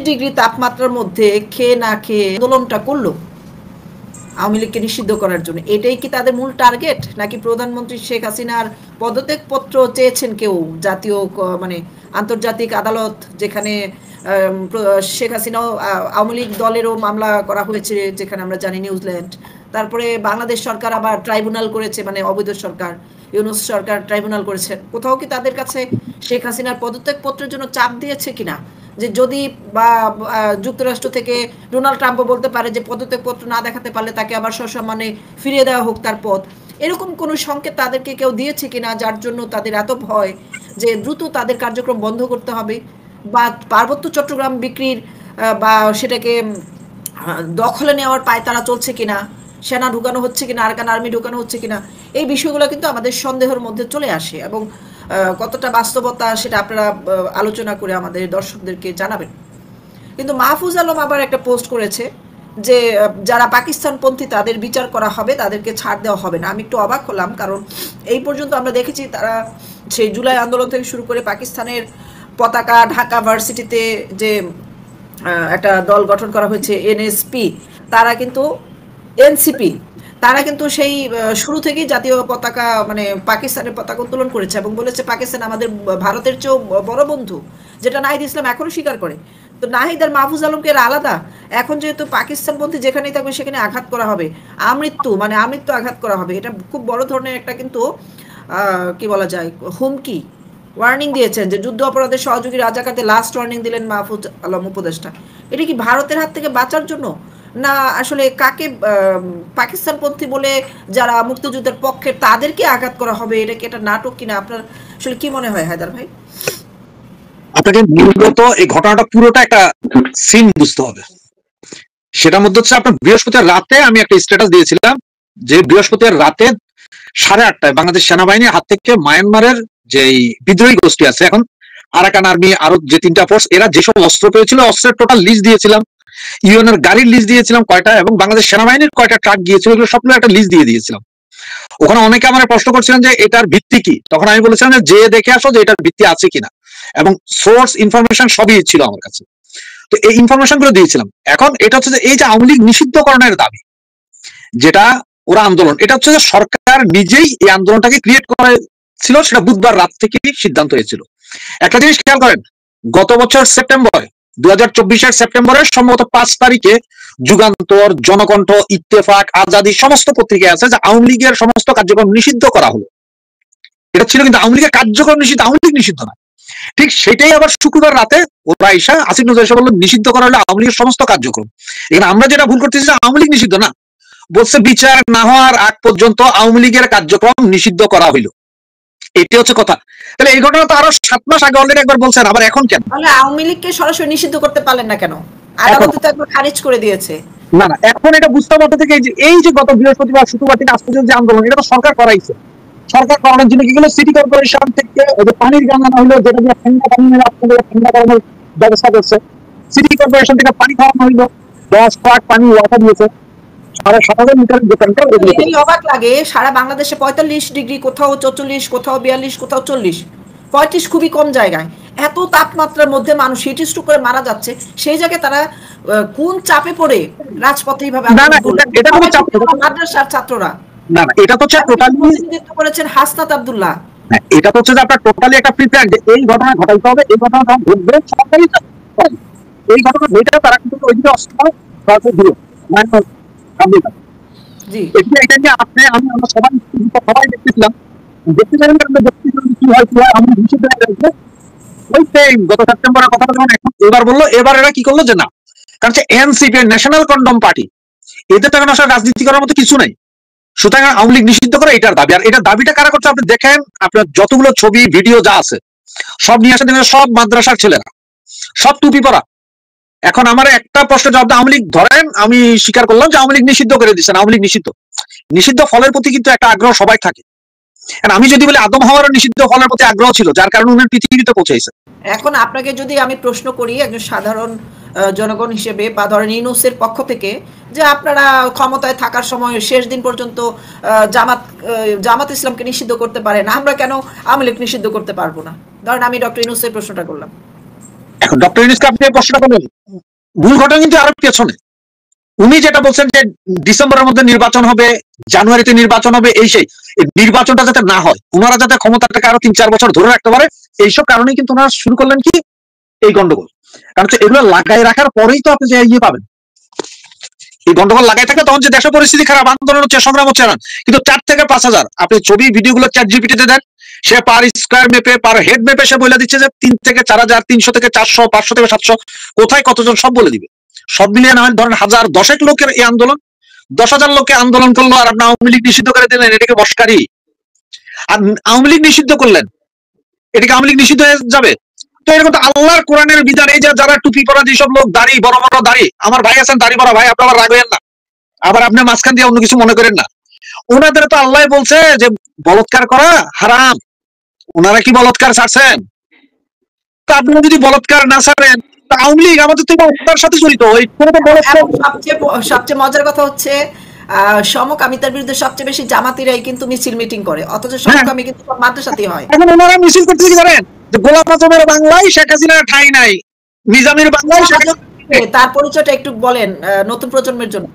Degree তাপমাত্রার মধ্যে খেয়ে না খেয়ে আন্দোলনটা করলো আওয়ামী লীগকে নিষিদ্ধ করার জন্য, এটাই কি তাদের মূল টার্গেট? নাকি প্রধানমন্ত্রী শেখ হাসিনার পদত্যাগপত্র চেয়েছেন কেউ জাতীয় মানে আন্তর্জাতিক আদালত, যেখানে শেখ হাসিনাও আওয়ামী লীগ দলেরও মামলা করা হয়েছে, যেখানে আমরা জানি নিউজিল্যান্ড, তারপরে বাংলাদেশ সরকার আবার ট্রাইব্যুনাল করেছে, মানে অবৈধ সরকার ইউনূস সরকার ট্রাইব্যুনাল করেছে, কোথাও কি তাদের কাছে শেখ হাসিনার পদত্যাগপত্রের জন্য চাপ দিয়েছে কিনা? যে যদি বা যুক্তরাষ্ট্র থেকে ডোনাল্ড ট্রাম্পও বলতে পারে যে পদত্যাগপত্র না দেখাতে পারলে তাকে আবার সসম্মানে ফিরিয়ে দেওয়া হোক তার পদ, এরকম কোনো সংকেত তাদেরকে কেউ দিয়েছে কিনা যার জন্য তাদের এত ভয় যে দ্রুত তাদের কার্যক্রম বন্ধ করতে হবে? বা পার্বত্য চট্টগ্রাম বিক্রির বা সেটাকে দখলে নেওয়ার পায়তারা চলছে কিনা, সেনা ঢুকানো হচ্ছে কিনা, আরাকান আর্মি ঢুকানো হচ্ছে কিনা, এই বিষয়গুলো কিন্তু আমাদের সন্দেহের মধ্যে চলে আসে, এবং কতটা বাস্তবতা সেটা আপনারা আলোচনা করে আমাদের দর্শকদেরকে জানাবেন। কিন্তু মাহফুজ আলম আবার একটা পোস্ট করেছে যে যারা পাকিস্তানপন্থী তাদের বিচার করা হবে, তাদেরকে ছাড় দেওয়া হবে না। আমি একটু অবাক হলাম, কারণ এই পর্যন্ত আমরা দেখেছি তারা সেই জুলাই আন্দোলন থেকে শুরু করে পাকিস্তানের পতাকা ঢাকা ভার্সিটিতে যে একটা দল গঠন করা হয়েছে এনএসপি, তারা কিন্তু এনসিপি, তারা কিন্তু সেই শুরু থেকেই জাতীয় পতাকা মানে পাকিস্তানের পতাকা উত্তোলন করেছে এবং বলেছে পাকিস্তান আমাদের ভারতের চেয়েও বড় বন্ধু, যেটা নাহিদ ইসলাম এখনো স্বীকার করে। তো নাহিদ আর মাহফুজ আলমকে আলাদা, এখন যেহেতু পাকিস্তানপন্থী যেখানেই থাকবে সেখানে আঘাত করা হবে, আমৃত্যু মানে আমৃত্যু আঘাত করা হবে, এটা খুব বড় ধরনের একটা কিন্তু কি বলা যায় হুমকি, ওয়ার্নিং দিয়েছেন যে যুদ্ধ অপরাধের সহযোগী রাজাকারদের লাস্ট ওয়ার্নিং দিলেন মাহফুজ আলম উপদেষ্টা। এটা কি ভারতের হাত থেকে বাঁচার জন্য, না আসলে কাকে পাকিস্তানপন্থী বলে যারা মুক্তিযুদ্ধের পক্ষে তাদেরকে আঘাত করা হবে? এটা কি একটা নাটক কিনা? আপনার আসলে কি মনে হয় হায়দার ভাই? আপনাকে মূলত এই ঘটনাটা পুরোটা একটা সিন বুঝতে হবে। সেটার মধ্যে হচ্ছে আপনার বৃহস্পতিবার রাতে আমি একটা স্ট্যাটাস দিয়েছিলাম যে বৃহস্পতিবার রাতে 8:30টায় বাংলাদেশ সেনাবাহিনীর হাত থেকে মায়ানমারের যে বিদ্রোহী গোষ্ঠী আছে এখন আরাকান আর্মি আরো যে 3টা ফোর্স, এরা যেসব অস্ত্র পেয়েছিল অস্ত্রের টোটাল লিস্ট দিয়েছিলাম, ইউএনের গাড়ির লিস্ট দিয়েছিলাম কয়টা, এবং বাংলাদেশ সেনাবাহিনীর কয়টা ট্রাক গিয়েছিল, এগুলো সবগুলো একটা লিস্ট দিয়ে দিয়েছিলাম। ওখানে অনেকে আমার প্রশ্ন করছিলেন যে এটার ভিত্তি কি, তখন আমি বলেছিলাম যে দেখে আসো যে এটার ভিত্তি আছে কিনা, এবং সোর্স ইনফরমেশন সবই ছিল আমার কাছে। তো এই ইনফরমেশন গুলো দিয়েছিলাম। এখন এটা হচ্ছে যে এই যে আওয়ামী লীগ নিষিদ্ধকরণের দাবি যেটা ওরা আন্দোলন, এটা হচ্ছে যে সরকার নিজেই এই আন্দোলনটাকে ক্রিয়েট করেছিল, সেটা বুধবার রাত থেকে সিদ্ধান্ত হয়েছিল। একটা জিনিস খেয়াল করেন, গত বছর সেপ্টেম্বরে 2024-এর সেপ্টেম্বরের সম্ভবত 5 তারিখে যুগান্তর, জনকণ্ঠ, ইত্তেফাক, আজাদী সমস্ত পত্রিকায় আছে যে আওয়ামী লীগের সমস্ত কার্যক্রম নিষিদ্ধ করা হলো। এটা ছিল কিন্তু আওয়ামী লীগের কার্যক্রম নিষিদ্ধ, আওয়ামী লীগ নিষিদ্ধ না। ঠিক সেটাই আবার শুক্রবার রাতে ওরা ঈশা আসিফ নজরুল এসে বললো নিষিদ্ধ করা হলো আওয়ামী লীগের সমস্ত কার্যক্রম। এখানে আমরা যেটা ভুল করতেছি যে আওয়ামী লীগ নিষিদ্ধ না, বলছে বিচার না হওয়ার আগ পর্যন্ত আওয়ামী লীগের কার্যক্রম নিষিদ্ধ করা হইলো। এটি হচ্ছে কথা। তাহলে এই ঘটনা তো আরো 7 মাস আগে অলরেডি একবার বলছেন, আবার এখন কেন? তাহলে আওয়ামী লীগকে সরাসরি নিষিদ্ধ করতে পারলেন না কেন? আদালত তো একবার খারিজ করে দিয়েছে। না না, এখন এটা বুঝতে পারতে থেকে এই যে গত বৃহস্পতিবার শুক্রবার থেকে আজ পর্যন্ত যে আন্দোলন, এটা তো সরকার করাইছে। সরকার করানোর জন্য কি হলো, সিটি কর্পোরেশন থেকে ওই পানির গান আনা হইলো, যেটা দিয়ে ঠান্ডা পানি ঠান্ডা করানোর ব্যবস্থা করছে। সিটি কর্পোরেশন থেকে পানি খাওয়ানো হইলো, 10 ট্রাক পানি ওয়াটার দিয়েছে, 7,500 লিটারের দোকানটা। এটাই অবাক লাগে, সারা বাংলাদেশে 45 ডিগ্রি, কোথাও 44, কোথাও 42, কোথাও 40, 35 খুবই কম জায়গায়। এত তাপমাত্রার মধ্যে মানুষ হিট স্ট্রোক করে মারা যাচ্ছে, সেই জায়গায় তারা কোন চাপে পড়ে রাজপথে এইভাবে মাদ্রাসার ছাত্ররা। না না, এটা তো টোটালি প্রতিনিধিত্ব করেছেন হাসনাত আব্দুল্লাহ। এটা তো হচ্ছে যে আপনার টোটালি একটা প্রিপেয়ার, যে এই ঘটনা ঘটাইতে হবে, এই ঘটনা যখন ঘটবে সরকারই এই ঘটনা ঘটে তারা কিন্তু ওইদিকে অস্ত্র দিল। জি, এটা নিয়ে আপনি আমি আমরা সবাই দেখতেছিলাম, দেখতে পারেন কি হয় আমি নিষিদ্ধ হয়ে গেছে ওই সেম গত সেপ্টেম্বরের কথা যখন এখন এবার বললো, এবার এরা কি করলো যে না, কারণ এনসিপি ন্যাশনাল কন্ডম পার্টি, এদের টাকা আসলে রাজনীতি করার মতো কিছু নাই। সুতরাং আওয়ামী লীগ নিষিদ্ধ করে এটার দাবি। আর এটার দাবিটা কারা করছে আপনি দেখেন, আপনার যতগুলো ছবি ভিডিও যা আছে সব নিয়ে আসেন, সব মাদ্রাসার ছেলেরা, সব টুপি পরা। এখন আমার একটা প্রশ্নের জবাব, আওয়ামী লীগ ধরেন আমি স্বীকার করলাম যে আওয়ামী লীগ নিষিদ্ধ করে দিচ্ছেন, আওয়ামী লীগ নিষিদ্ধ ফলের প্রতি কিন্তু একটা আগ্রহ সবাই থাকে। আমি যদি বলি আদম হাওয়ারও নিষিদ্ধ ফলের প্রতি আগ্রহ ছিল, যার কারণে উনি পৃথিবীতে পৌঁছেছে। এখন আপনাকে যদি আমি প্রশ্ন করি একজন সাধারণ জনগণ হিসেবে, বা ধরেন ইউনূসের পক্ষ থেকে, যে আপনারা ক্ষমতায় থাকার সময় শেষ দিন পর্যন্ত জামাত ইসলামকে নিষিদ্ধ করতে পারেন, আমরা কেন আওয়ামী লীগ নিষিদ্ধ করতে পারবো না? ধরেন আমি ডক্টর ইউনূসের প্রশ্নটা করলাম। এখন ডক্টর ইউনূসকে আপনি এই প্রশ্নটা করলেন, ভুল ঘটনা কিন্তু আরো পেছনে। উনি যেটা বলছেন যে ডিসেম্বরের মধ্যে নির্বাচন হবে, জানুয়ারিতে নির্বাচন হবে, এই সেই নির্বাচনটা যাতে না হয়, ওনারা যাতে ক্ষমতাটাকে আরো 3-4 বছর ধরে রাখতে পারে, এইসব কারণেই কিন্তু ওনারা শুরু করলেন কি এই গন্ডগোল। কারণ এগুলো লাগাই রাখার পরেই তো আপনি যে ইয়ে পাবেন। এই গন্ডগোল লাগাই থাকলে তখন যে দেশের পরিস্থিতি খারাপ, আন্দোলন হচ্ছে, সংগ্রাম হচ্ছে না। কিন্তু 4 থেকে 5,000 আপনি ছবি ভিডিওগুলো চ্যাট জিপিটিতে দেন, সে পার স্কয়ার মেপে পার হেড মেপে সে বলে দিচ্ছে যে 3 থেকে 4,000, 300 থেকে 400, 500 থেকে 700, কোথায় কতজন সব বলে দিবে। সব মিলিয়ে না হয় ধরেন 1000-10 লোকের এই আন্দোলন, 10,000 লোকে আন্দোলন করলো, আর আপনি আওয়ামী লীগ নিষিদ্ধ করে দিলেন, এটাকে বসকারী। আর আওয়ামী লীগ নিষিদ্ধ করলেন, এটাকে আওয়ামী লীগ নিষিদ্ধ হয়ে যাবে। তো এরকম তো আল্লাহর কোরআনের বিধান। এই যে যারা টুপি পরা যেসব লোক, দাড়ি বড় বড় দাড়ি, আমার ভাই আছেন দাড়ি পরা ভাই, আপনার রাগ হইেন না, আবার আপনি মাঝখান দিয়ে অন্য কিছু মনে করেন না। ওনাদের তো আল্লাহ বলছে যে বলৎকার করা হারাম, ওনারা কি বলৎকার ছাড়ছেন? তা আপনারা যদি বলৎকার না ছাড়েন, আওয়ামী লীগ আমাদের তো তার সাথে জড়িত। সবচেয়ে মজার কথা হচ্ছে সমকামিতার বিরুদ্ধে সবচেয়ে বেশি জামাতিরাই কিন্তু মিছিল মিটিং করে, অথচ সমকামী কিন্তু সব মাদ্রাসাতেই হয়। এখন ওনারা মিছিল করতে কি করেন যে গোলাম আজমের বাংলায় শেখ হাসিনার ঠাঁই নাই, নিজামের বাংলায়। তার পরিচয়টা একটু বলেন নতুন প্রজন্মের জন্য।